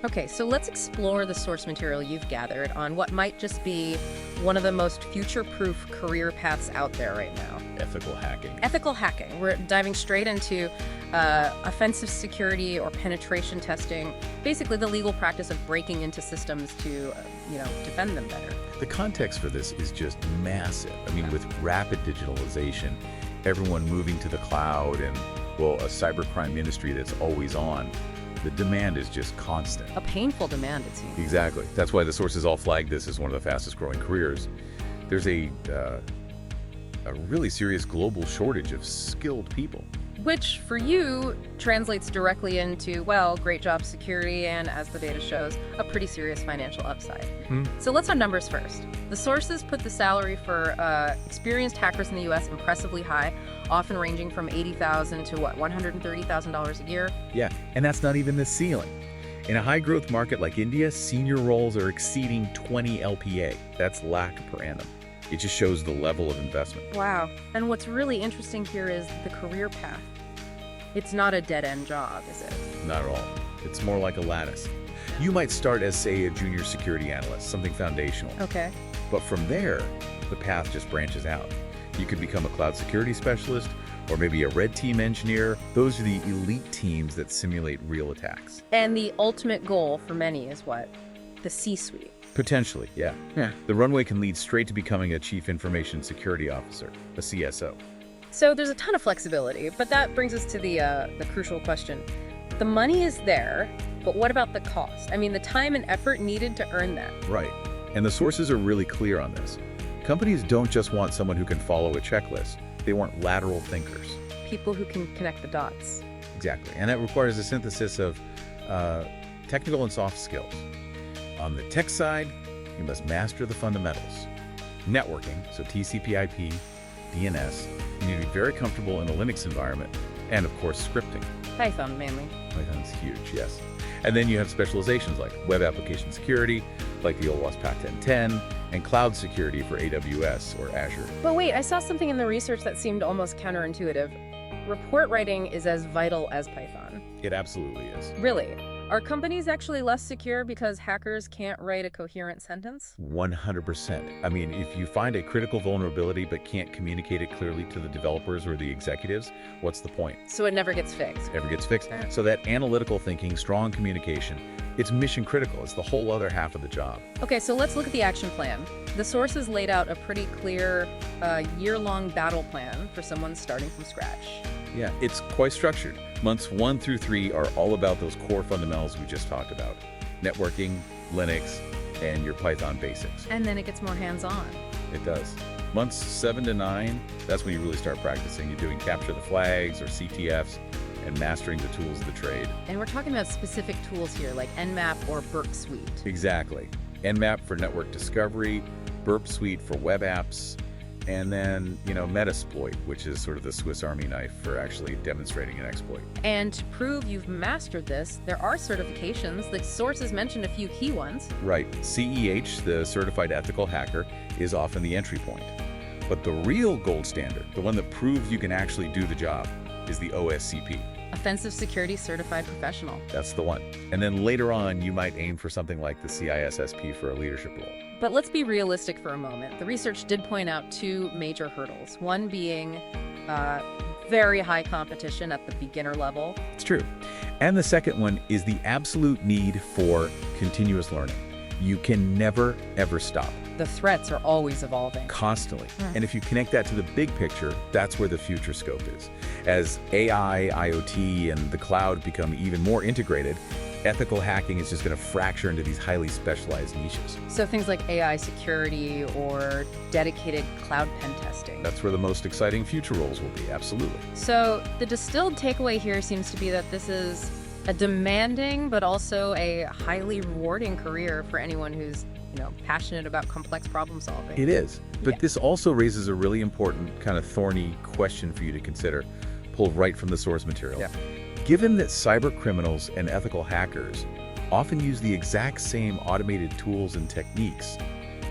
Okay, so let's explore the source material you've gathered on what might just be one of the most future-proof career paths out there right now. Ethical hacking. Ethical hacking. We're diving straight into offensive security or penetration testing, basically the legal practice of breaking into systems to, defend them better. The context for this is just massive. I mean, with rapid digitalization, everyone moving to the cloud and, well, a cybercrime industry that's always on, the demand is just constant. A painful demand, it seems. Exactly. That's why the sources all flag this as one of the fastest growing careers. There's a really serious global shortage of skilled people. Which, for you, translates directly into, well, great job security and, as the data shows, a pretty serious financial upside. So let's on numbers first. The sources put the salary for experienced hackers in the U.S. impressively high, often ranging from $80,000 to, $130,000 a year? Yeah, and that's not even the ceiling. In a high-growth market like India, senior roles are exceeding 20 LPA. That's lakh per annum. It just shows the level of investment. Wow. And what's really interesting here is the career path. It's not a dead-end job, is it? Not at all. It's more like a lattice. You might start as, say, a junior security analyst, something foundational. Okay. But from there, the path just branches out. You could become a cloud security specialist, or maybe a red team engineer. Those are the elite teams that simulate real attacks. And the ultimate goal for many is what? The C-suite. Potentially, yeah. The runway can lead straight to becoming a chief information security officer, a CSO. So there's a ton of flexibility, but that brings us to the crucial question. The money is there, but what about the cost? I mean, the time and effort needed to earn that. Right. And the sources are really clear on this. Companies don't just want someone who can follow a checklist. They want lateral thinkers. People who can connect the dots. Exactly. And that requires a synthesis of technical and soft skills. On the tech side, you must master the fundamentals. Networking, so TCP/IP, DNS, you need to be very comfortable in a Linux environment, and of course scripting. Python mainly. Python's huge, yes. And then you have specializations like web application security, like the old OWASP Pact 1010, and cloud security for AWS or Azure. But wait, I saw something in the research that seemed almost counterintuitive. Report writing is as vital as Python. It absolutely is. Really? Are companies actually less secure because hackers can't write a coherent sentence? 100%. I mean, if you find a critical vulnerability but can't communicate it clearly to the developers or the executives, what's the point? So it never gets fixed. Never gets fixed. So that analytical thinking, strong communication, it's mission critical. It's the whole other half of the job. Okay, so let's look at the action plan. The sources laid out a pretty clear year-long battle plan for someone starting from scratch. Yeah, it's quite structured. Months 1 through 3 are all about those core fundamentals we just talked about. Networking, Linux, and your Python basics. And then it gets more hands-on. It does. Months 7 to 9, that's when you really start practicing. You're doing capture the flags or CTFs and mastering the tools of the trade. And we're talking about specific tools here, like Nmap or Burp Suite. Exactly. Nmap for network discovery, Burp Suite for web apps, and then, Metasploit, which is sort of the Swiss Army knife for actually demonstrating an exploit. And to prove you've mastered this, there are certifications. The sources mentioned a few key ones. Right. CEH, the Certified Ethical Hacker, is often the entry point. But the real gold standard, the one that proves you can actually do the job, is the OSCP. Offensive Security Certified Professional. That's the one. And then later on, you might aim for something like the CISSP for a leadership role. But let's be realistic for a moment. The research did point out two major hurdles, one being very high competition at the beginner level. It's true. And the second one is the absolute need for continuous learning. You can never, ever stop. The threats are always evolving. Constantly. And if you connect that to the big picture, that's where the future scope is. As AI, IoT, and the cloud become even more integrated, ethical hacking is just going to fracture into these highly specialized niches. So things like AI security or dedicated cloud pen testing. That's where the most exciting future roles will be, absolutely. So the distilled takeaway here seems to be that this is a demanding but also a highly rewarding career for anyone who's passionate about complex problem solving. It is. But this also raises a really important kind of thorny question for you to consider, pulled right from the source material. Yeah. Given that cyber criminals and ethical hackers often use the exact same automated tools and techniques,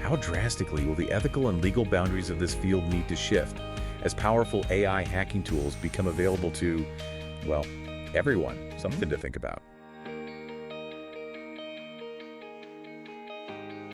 how drastically will the ethical and legal boundaries of this field need to shift as powerful AI hacking tools become available to, well, everyone? Something to think about.